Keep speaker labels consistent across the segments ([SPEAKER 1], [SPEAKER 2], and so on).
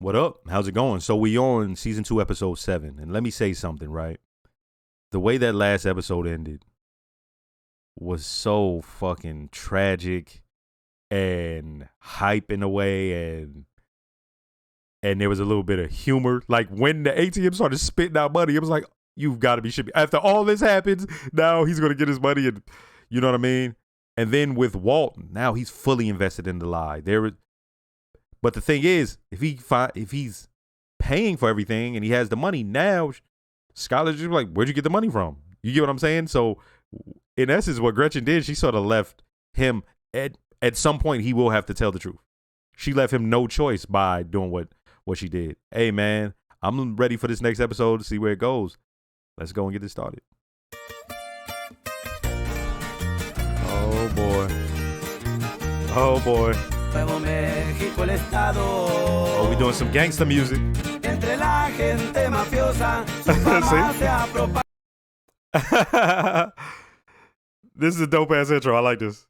[SPEAKER 1] What up? How's it going? So we on season 2, episode 7. And let me say something, right? The way that last episode ended was so fucking tragic and hype in a way, and there was a little bit of humor. Like when the ATM started spitting out money, it was like, you've got to be shitting me. After all this happens, now he's gonna get his money, and you know what I mean? And then with Walt, now he's fully invested in the lie. But the thing is, if he's paying for everything and he has the money, now Skylar's just like, where'd you get the money from? You get what I'm saying? So in essence, what Gretchen did, she sort of left him at some point he will have to tell the truth. She left him no choice by doing what she did. Hey man, I'm ready for this next episode to see where it goes. Let's go and get this started. Oh boy. Oh boy. Oh, we doing some gangster music. This is a dope ass intro. I like this.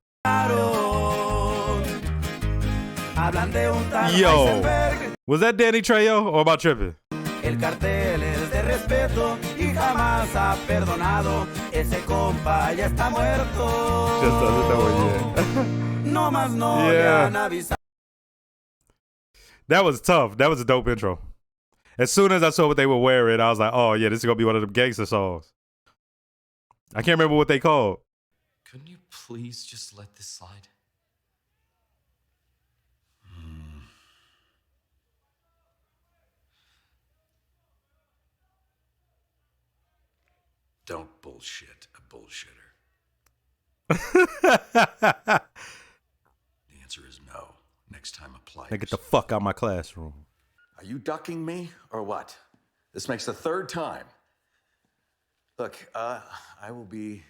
[SPEAKER 1] Yo, was that Danny Trejo or am I tripping? El cartel es de respeto y jamás ha perdonado. Ese compa ya está muerto. Just doesn't know it yet. No más no le han avisado. That was tough. That was a dope intro. As soon as I saw what they were wearing, I was like, oh yeah, this is gonna be one of them gangster songs. I can't remember what they called.
[SPEAKER 2] Couldn't you please just let this slide? Don't bullshit a bullshitter. The answer is no. Next time apply.
[SPEAKER 1] Now get the fuck out of my classroom.
[SPEAKER 2] Are you ducking me or what? This makes the third time. Look, I will be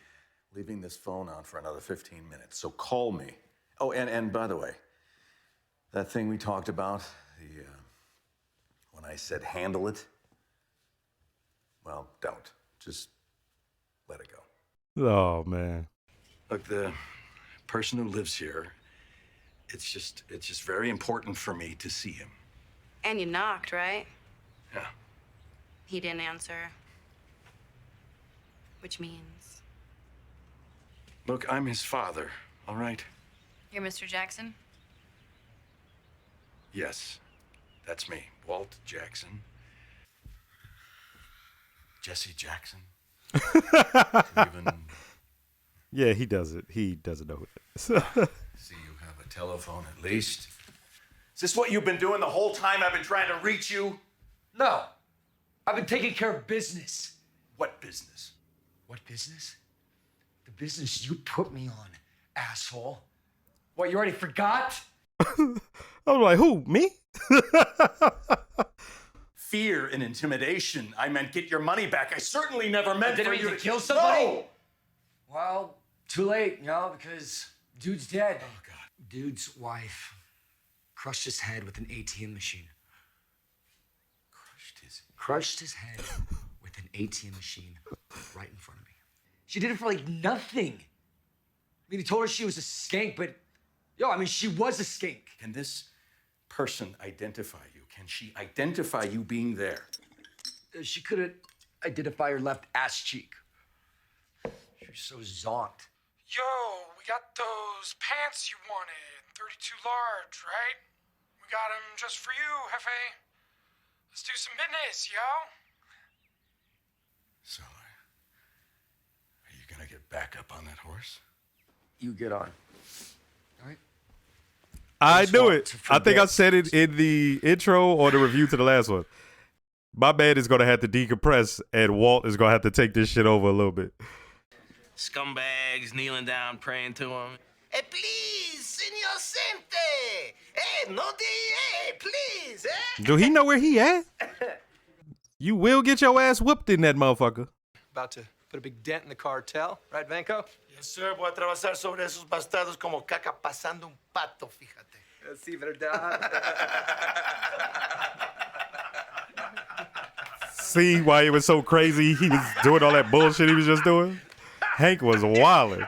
[SPEAKER 2] leaving this phone on for another 15 minutes, so call me. Oh, and by the way, that thing we talked about, when I said handle it, well, don't. Just let it go.
[SPEAKER 1] Oh, man.
[SPEAKER 2] Look, the person who lives here, it's just very important for me to see him.
[SPEAKER 3] And you knocked, right?
[SPEAKER 2] Yeah.
[SPEAKER 3] He didn't answer. Which means?
[SPEAKER 2] Look, I'm his father, all right?
[SPEAKER 3] You're Mr. Jackson?
[SPEAKER 2] Yes, that's me, Walt Jackson. Jesse Jackson.
[SPEAKER 1] Yeah, he does it. He doesn't know it.
[SPEAKER 2] See, you have a telephone at least. Is this what you've been doing the whole time I've been trying to reach you?
[SPEAKER 4] No. I've been taking care of business.
[SPEAKER 2] What business?
[SPEAKER 4] What business? The business you put me on, asshole. What, you already forgot?
[SPEAKER 1] I was like, who? Me?
[SPEAKER 2] Fear and intimidation. I meant get your money back. I certainly never meant
[SPEAKER 4] for you to kill somebody. No! Well, too late, because dude's dead.
[SPEAKER 2] Oh, God.
[SPEAKER 4] Dude's wife crushed his head with an ATM machine. Crushed his head with an ATM machine right in front of me. She did it for nothing. I mean, he told her she was a skank, but she was a skank.
[SPEAKER 2] Can this person identify you? Can she identify you being there?
[SPEAKER 4] She couldn't identify her left ass cheek. She was so zonked.
[SPEAKER 5] Yo, we got those pants you wanted, 32 large, right? We got them just for you, Hefe. Let's do some business, yo.
[SPEAKER 2] So, are you gonna get back up on that horse?
[SPEAKER 4] You get on. All right?
[SPEAKER 1] I knew it. I think I said it in the intro or the review to the last one. My man is going to have to decompress, and Walt is going to have to take this shit over a little bit.
[SPEAKER 6] Scumbags kneeling down, praying to him. Hey, please, Senor Sente. Hey, no hey, please, eh?
[SPEAKER 1] Do he know where he at? You will get your ass whooped in that motherfucker.
[SPEAKER 7] About to put a big dent in the cartel, right, Vanko?
[SPEAKER 6] Yes, sir. Voy a atravesar sobre esos bastardos como caca pasando un pato, fíjate.
[SPEAKER 7] Sí, verdad.
[SPEAKER 1] See why it was so crazy? He was doing all that bullshit he was just doing? Hank was wilding.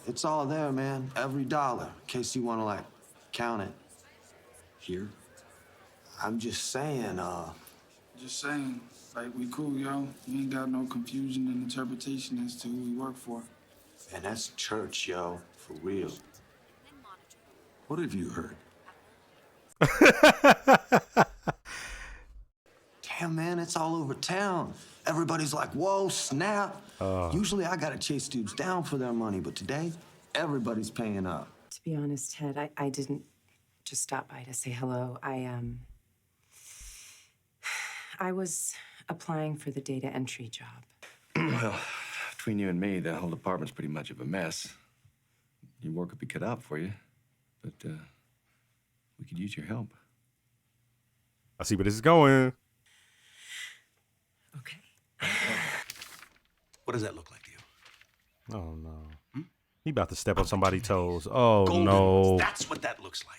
[SPEAKER 8] It's all there, man. Every dollar, in case you want to, count it.
[SPEAKER 2] Here?
[SPEAKER 8] I'm just saying,
[SPEAKER 9] Just saying, like, we cool, yo. You ain't got no confusion and interpretation as to who we work for.
[SPEAKER 8] man, that's church, yo, for real.
[SPEAKER 2] What have you heard?
[SPEAKER 8] Damn, man, it's all over town. Everybody's like, whoa, snap. Usually I gotta chase dudes down for their money, but today, everybody's paying up.
[SPEAKER 10] To be honest, Ted, I didn't just stop by to say hello. I was applying for the data entry job.
[SPEAKER 11] Well, between you and me, the whole department's pretty much of a mess. Your work could be cut out for you, but we could use your help.
[SPEAKER 1] I see where this is going.
[SPEAKER 10] Okay.
[SPEAKER 2] What does that look like to you?
[SPEAKER 1] Oh, no. He about to step on somebody's toes. Oh,
[SPEAKER 2] Golden
[SPEAKER 1] no.
[SPEAKER 2] ones. That's what that looks like.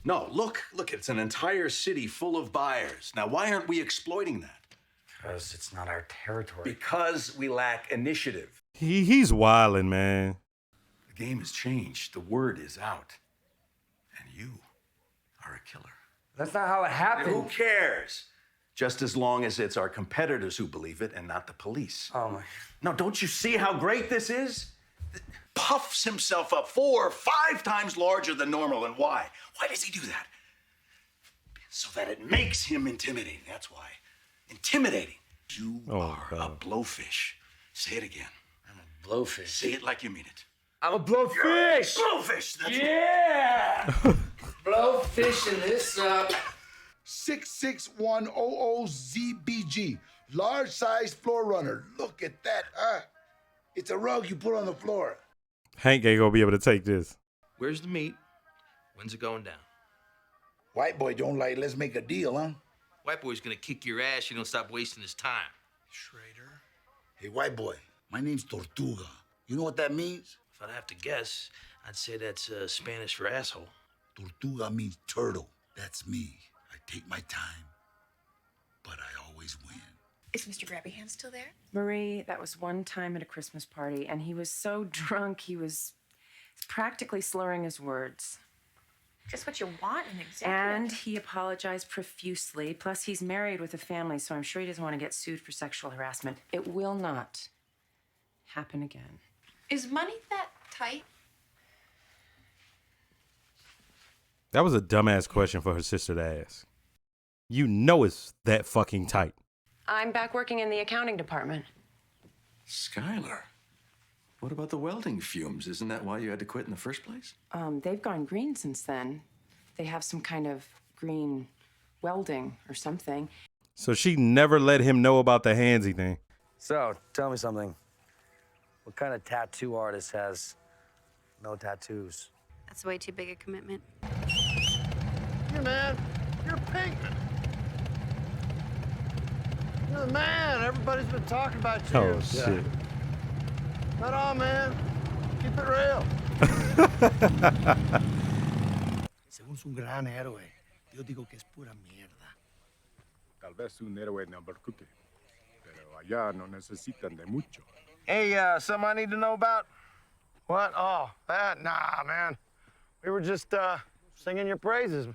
[SPEAKER 2] No, look, it's an entire city full of buyers. Now, why aren't we exploiting that?
[SPEAKER 4] Because it's not our territory.
[SPEAKER 2] Because we lack initiative.
[SPEAKER 1] He's wildin', man.
[SPEAKER 2] The game has changed. The word is out. And you are a killer.
[SPEAKER 4] That's not how it happened.
[SPEAKER 2] Who cares? Just as long as it's our competitors who believe it and not the police.
[SPEAKER 4] Oh, my.
[SPEAKER 2] Now, don't you see how great this is? Puffs himself up 4 or 5 times larger than normal. And why? Why does he do that? So that it makes him intimidating. That's why. Intimidating. You are a blowfish. Say it again.
[SPEAKER 4] I'm a blowfish.
[SPEAKER 2] Say it like you mean it.
[SPEAKER 4] I'm a blowfish.
[SPEAKER 2] Blowfish. That's
[SPEAKER 4] Yeah. Blowfishing this up.
[SPEAKER 12] 66100ZBG. Large size floor runner. Look at that, huh? It's a rug you put on the floor.
[SPEAKER 1] Hank ain't gonna be able to take this.
[SPEAKER 6] Where's the meat? When's it going down?
[SPEAKER 12] White boy don't like, let's make a deal, huh?
[SPEAKER 6] White boy's gonna kick your ass. You don't stop wasting his time.
[SPEAKER 12] Schrader. Hey, white boy, my name's Tortuga. You know what that means?
[SPEAKER 6] If I'd have to guess, I'd say that's Spanish for asshole.
[SPEAKER 12] Tortuga means turtle. That's me. I take my time, but I always win.
[SPEAKER 3] Is Mr. Grabbyhand still there?
[SPEAKER 10] Marie, that was one time at a Christmas party, and he was so drunk, he was practically slurring his words.
[SPEAKER 3] Just what you want in an executive.
[SPEAKER 10] And he apologized profusely. Plus, he's married with a family, so I'm sure he doesn't want to get sued for sexual harassment. It will not happen again.
[SPEAKER 3] Is money that tight?
[SPEAKER 1] That was a dumbass question for her sister to ask. You know it's that fucking tight.
[SPEAKER 10] I'm back working in the accounting department.
[SPEAKER 2] Skylar, what about the welding fumes? Isn't that why you had to quit in the first place?
[SPEAKER 10] They've gone green since then. They have some kind of green welding or something.
[SPEAKER 1] So she never let him know about the handsy thing.
[SPEAKER 13] So, tell me something. What kind of tattoo artist has no tattoos?
[SPEAKER 3] That's way too big a commitment.
[SPEAKER 14] Hey, man, you're Pinkman. You're the man. Everybody's been talking about you.
[SPEAKER 1] Oh, shit.
[SPEAKER 14] Not all, man. Keep it real.
[SPEAKER 12] Según es un gran héroe, yo digo que es pura mierda.
[SPEAKER 15] Tal vez un héroe en Albuquerque, pero allá no necesitan de mucho.
[SPEAKER 14] Hey, something I need to know about? What? Oh, that? Nah, man. We were just singing your praises.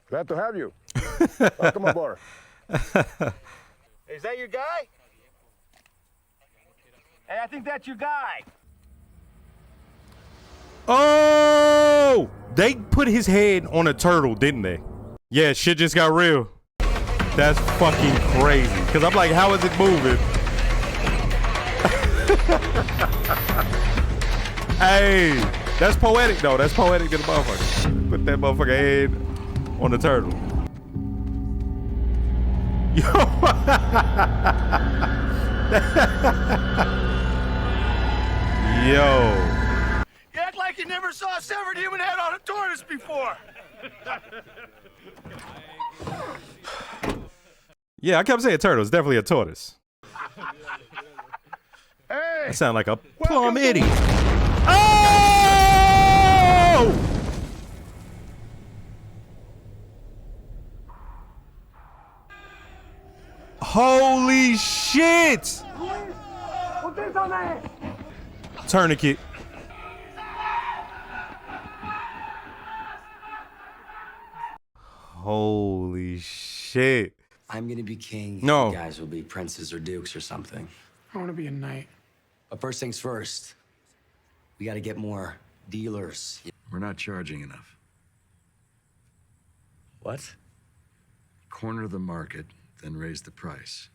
[SPEAKER 15] Glad to have you. Welcome aboard.
[SPEAKER 14] Is that your guy? Hey, I think that's your guy.
[SPEAKER 1] Oh! They put his head on a turtle, didn't they? Yeah, shit just got real. That's fucking crazy. Because I'm like, how is it moving? Hey, that's poetic, though. That's poetic to the motherfucker. Put that motherfucker head on the turtle. Yo. Yo.
[SPEAKER 14] You act like you never saw a severed human head on a tortoise before.
[SPEAKER 1] Yeah, I kept saying turtle. It's definitely a tortoise.
[SPEAKER 14] Hey.
[SPEAKER 1] That sound like a plum idiot. Oh! Holy shit! Tourniquet. Holy shit.
[SPEAKER 13] I'm gonna be king.
[SPEAKER 1] No.
[SPEAKER 13] You guys will be princes or dukes or something.
[SPEAKER 5] I want to be a knight.
[SPEAKER 13] But first things first, we gotta get more dealers.
[SPEAKER 11] We're not charging enough.
[SPEAKER 13] What?
[SPEAKER 11] Corner the market, then raise the price.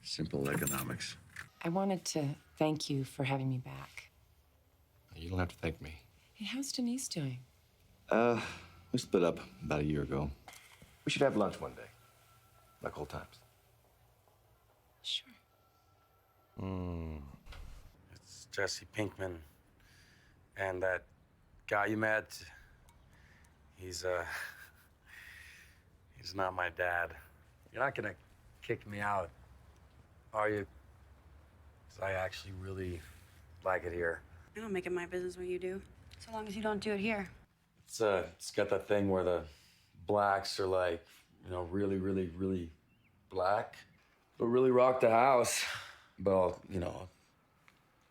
[SPEAKER 11] Simple economics.
[SPEAKER 10] I wanted to thank you for having me back.
[SPEAKER 11] You don't have to thank me.
[SPEAKER 10] Hey, how's Denise doing?
[SPEAKER 11] We split up about a year ago. We should have lunch one day. Like old times.
[SPEAKER 10] Sure.
[SPEAKER 13] It's Jesse Pinkman. And that guy you met, he's not my dad. You're not gonna kick me out, are you? 'Cause I actually really like it here.
[SPEAKER 3] I don't make it my business what you do, so long as you don't do it here.
[SPEAKER 13] It's got that thing where the blacks are like, really, really, really black, but really rock the house. But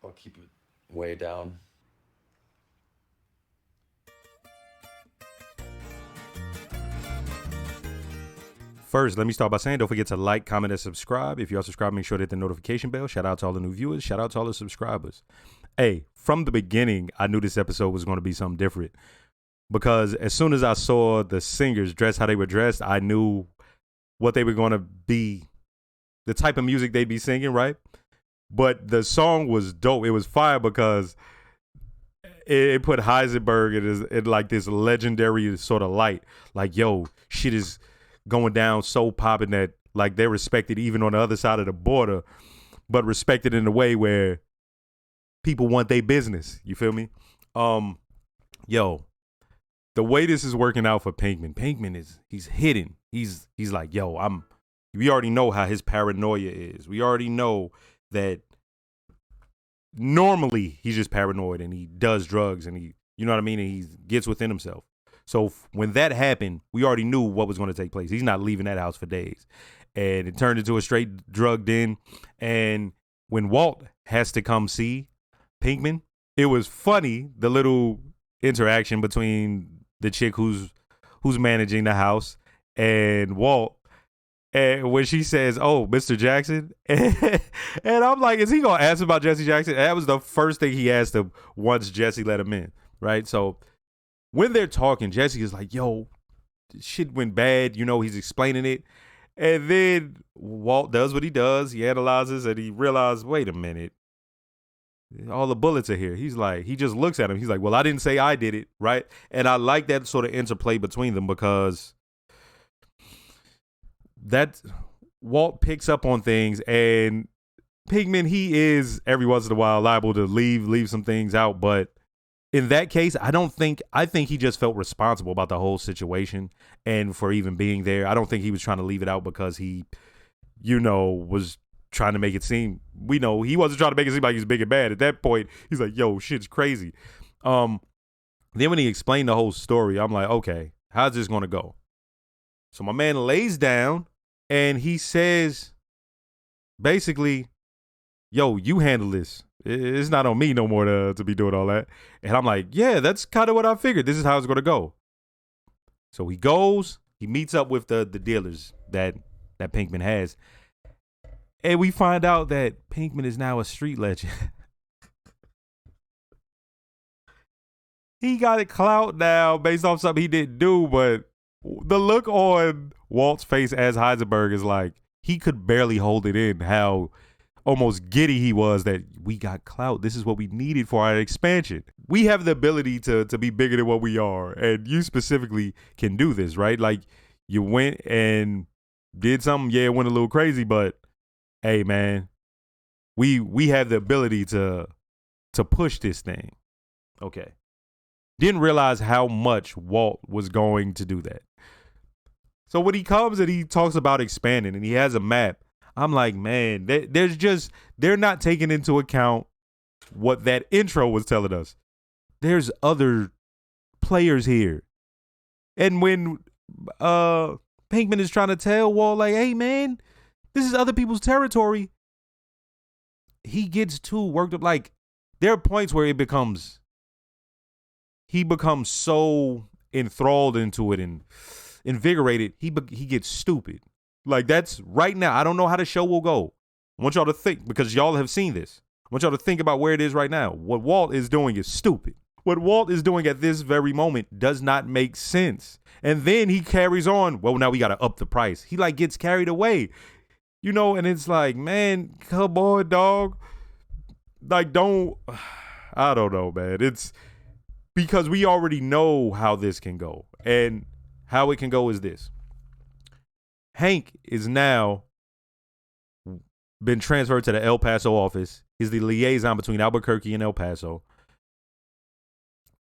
[SPEAKER 13] I'll keep it way down.
[SPEAKER 1] First, let me start by saying don't forget to like, comment, and subscribe. If you are subscribed, make sure to hit the notification bell. Shout out to all the new viewers. Shout out to all the subscribers. Hey, from the beginning, I knew this episode was going to be something different because as soon as I saw the singers dress how they were dressed, I knew what they were going to be, the type of music they'd be singing, right? But the song was dope. It was fire because it put Heisenberg in like this legendary sort of light. Like, yo, shit is going down so popping that like they're respected even on the other side of the border, but respected in a way where people want their business. You feel me? Yo, the way this is working out for Pinkman he's hidden. He's like, yo, we already know how his paranoia is. We already know that normally he's just paranoid and he does drugs and he, you know what I mean? And he gets within himself. So when that happened, we already knew what was going to take place. He's not leaving that house for days. And it turned into a straight drug den. And when Walt has to come see Pinkman, it was funny, the little interaction between the chick who's managing the house and Walt. And when she says, "Oh, Mr. Jackson," and I'm like, is he going to ask about Jesse Jackson? And that was the first thing he asked him once Jesse let him in, right? So when they're talking, Jesse is like, yo, shit went bad. He's explaining it. And then Walt does what he does. He analyzes and he realizes, wait a minute. All the bullets are here. He's like, he just looks at him. He's like, well, I didn't say I did it, right? And I like that sort of interplay between them because that Walt picks up on things and Pinkman, he is every once in a while liable to leave some things out, but in that case, I think he just felt responsible about the whole situation and for even being there. I don't think he was trying to leave it out because he, was trying to make it seem, we know he wasn't trying to make it seem like he's big and bad. At that point, he's like, yo, shit's crazy. Then when he explained the whole story, I'm like, okay, how's this going to go? So my man lays down and he says, basically, yo, you handle this. It's not on me no more to be doing all that. And I'm like, yeah, that's kind of what I figured. This is how it's going to go. So he goes, he meets up with the dealers that Pinkman has. And we find out that Pinkman is now a street legend. He got a clout now based off something he didn't do, but the look on Walt's face as Heisenberg is like, he could barely hold it in how almost giddy he was that we got clout. This is what we needed for our expansion. We have the ability to be bigger than what we are. And you specifically can do this, right? Like you went and did something. Yeah, it went a little crazy, but hey, man, we have the ability to push this thing. Okay. Didn't realize how much Walt was going to do that. So when he comes and he talks about expanding and he has a map, I'm like, man, they're not taking into account what that intro was telling us. There's other players here. And when Pinkman is trying to tell Walt, like, hey, man, this is other people's territory, he gets too worked up. Like, there are points where he becomes so enthralled into it and invigorated, he gets stupid. Like, that's right now. I don't know how the show will go. I want y'all to think, because y'all have seen this. I want y'all to think about where it is right now. What Walt is doing is stupid. What Walt is doing at this very moment does not make sense. And then he carries on. Well, now we got to up the price. He like gets carried away, you know, and it's like, man, come on, dog. Like, I don't know, man. It's because we already know how this can go. And how it can go is this. Hank is now been transferred to the El Paso office. He's the liaison between Albuquerque and El Paso.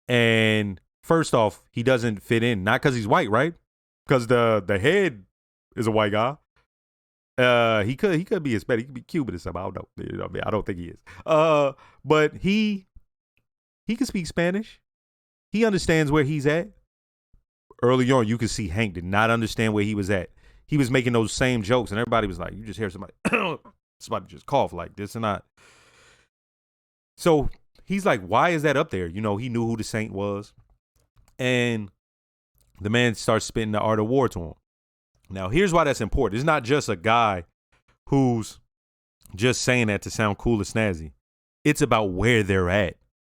[SPEAKER 1] And first off, he doesn't fit in. Not because he's white, right? Because the head is a white guy. He could be Hispanic. He could be Cuban or something. I don't know. You know what I mean? I don't think he is. But he can speak Spanish. He understands where he's at. Early on, you could see Hank did not understand where he was at. He was making those same jokes, and everybody was like, you just hear somebody just cough like this and that. So he's like, why is that up there? You know, he knew who the saint was. And the man starts spitting the art of war to him. Now, here's why that's important. It's not just a guy who's just saying that to sound cool or snazzy. It's about where they're at.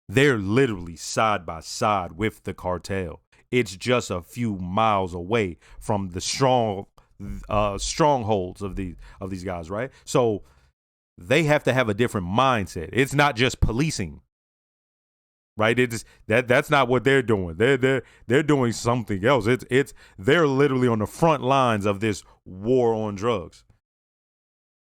[SPEAKER 1] They're literally side by side with the cartel. It's just a few miles away from the strongholds of these guys, right? So they have to have a different mindset. It's not just policing, right? It's that's not what they're doing. They're doing something else. They're literally on the front lines of this war on drugs.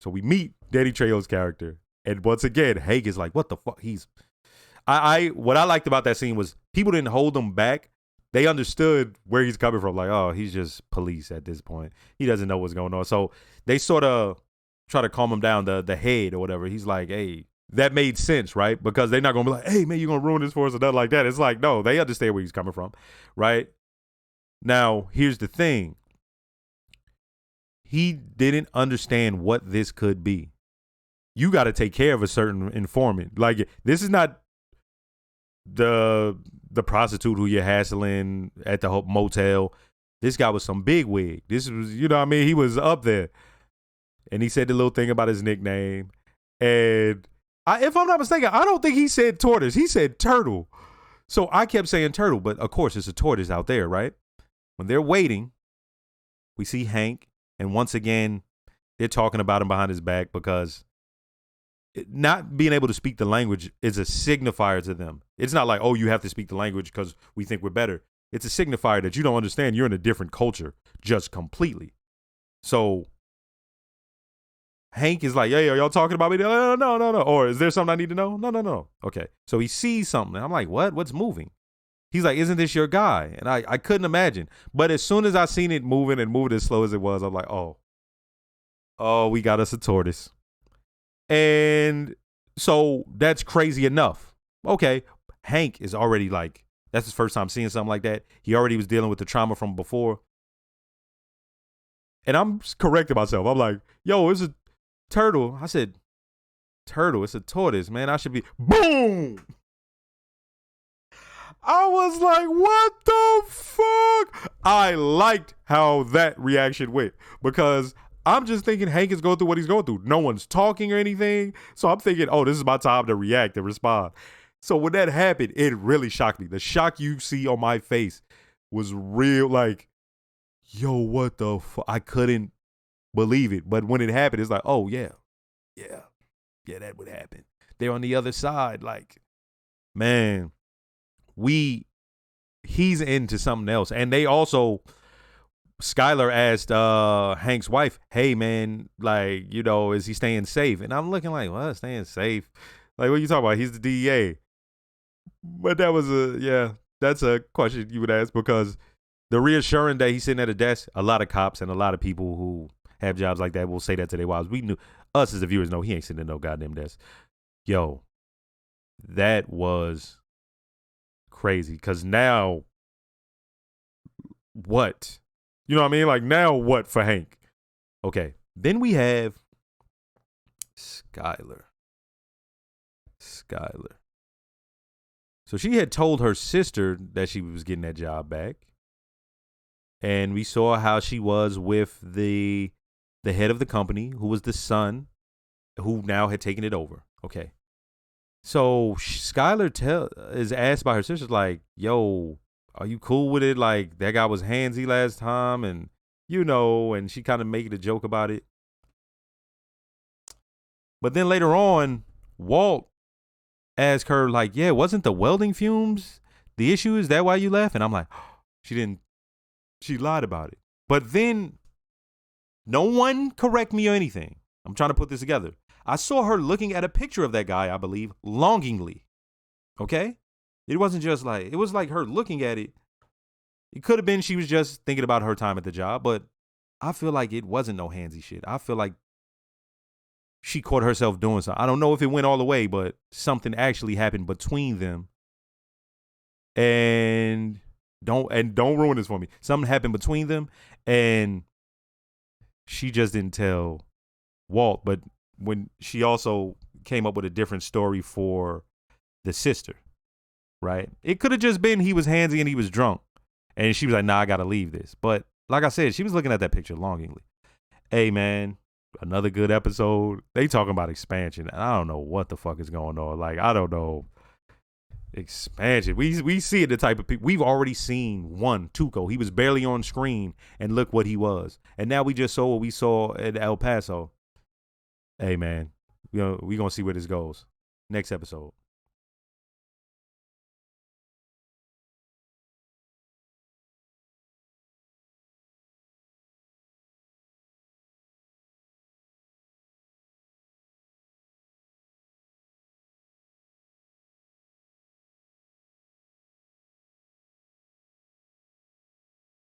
[SPEAKER 1] So we meet Danny Trejo's character, and once again, Hank is like, "What the fuck?" What I liked about that scene was people didn't hold him back. They understood where he's coming from. Like, oh, he's just police at this point. He doesn't know what's going on. So they sort of try to calm him down, the head or whatever. He's like, hey, that made sense, right? Because they're not going to be like, hey, man, you're going to ruin this for us or nothing like that. It's like, no, they understand where he's coming from, right? Now, here's the thing. He didn't understand what this could be. You got to take care of a certain informant. Like, this is not the prostitute who you're hassling at the motel. This guy was some bigwig. This was, you know what I mean? He was up there. And he said the little thing about his nickname. And if I'm not mistaken, I don't think he said tortoise. He said turtle. So I kept saying turtle, but of course it's a tortoise out there, right? When they're waiting, we see Hank. And once again, they're talking about him behind his back because not being able to speak the language is a signifier to them. It's not like, oh, you have to speak the language because we think we're better. It's a signifier that you don't understand. You're in a different culture, just completely. So Hank is like, hey, are y'all talking about me? No. Or is there something I need to know? No. Okay. So he sees something. I'm like, what? What's moving? He's like, isn't this your guy? And I couldn't imagine. But as soon as I seen it moving and moving as slow as it was, I'm like, oh, we got us a tortoise. And so that's crazy enough. Okay. Hank is already like, that's his first time seeing something like that. He already was dealing with the trauma from before. And I'm correcting myself. I'm like, yo, it's a turtle. I said, turtle, it's a tortoise, man. I should be, boom. I was like, what the fuck? I liked how that reaction went because I'm just thinking Hank is going through what he's going through. No one's talking or anything. So I'm thinking, oh, this is my time to react and respond. So when that happened, it really shocked me. The shock you see on my face was real, like, yo, what the fuck? I couldn't believe it. But when it happened, it's like, oh, yeah, that would happen. They're on the other side. Like, man, he's into something else. And they also, Skylar asked Hank's wife, hey, man, like, you know, is he staying safe? And I'm looking like, what, staying safe? Like, what are you talking about? He's the DEA. But that was that's a question you would ask because the reassuring that he's sitting at a desk, a lot of cops and a lot of people who have jobs like that will say that to their wives. We knew, us as the viewers know he ain't sitting at no goddamn desk. Yo, that was crazy because now what? You know what I mean? Like, now what for Hank? Okay. Then we have Skylar. So she had told her sister that she was getting that job back. And we saw how she was with the head of the company, who was the son, who now had taken it over. Okay. So Skylar is asked by her sisters, like, yo, are you cool with it? Like, that guy was handsy last time, and and she kind of making a joke about it. But then later on, Walt asked her, like, yeah, wasn't the welding fumes the issue? Is that why you left? And I'm like, she lied about it. But then no one correct me or anything. I'm trying to put this together. I saw her looking at a picture of that guy, I believe, longingly. Okay? It wasn't just like, it was like her looking at it. It could have been she was just thinking about her time at the job, but I feel like it wasn't no handsy shit. I feel like she caught herself doing something. I don't know if it went all the way, but something actually happened between them. And don't ruin this for me. Something happened between them, and she just didn't tell Walt. But when she also came up with a different story for the sister, right? It could have just been he was handsy and he was drunk, and she was like, "Nah, I gotta leave this." But like I said, she was looking at that picture longingly. Hey, man, another good episode. They talking about expansion, and I don't know what the fuck is going on. Like, I don't know. Expansion. We see it, the type of people. We've already seen one, Tuco. He was barely on screen, and look what he was. And now we just saw what we saw at El Paso. Hey, man, we gonna see where this goes. Next episode.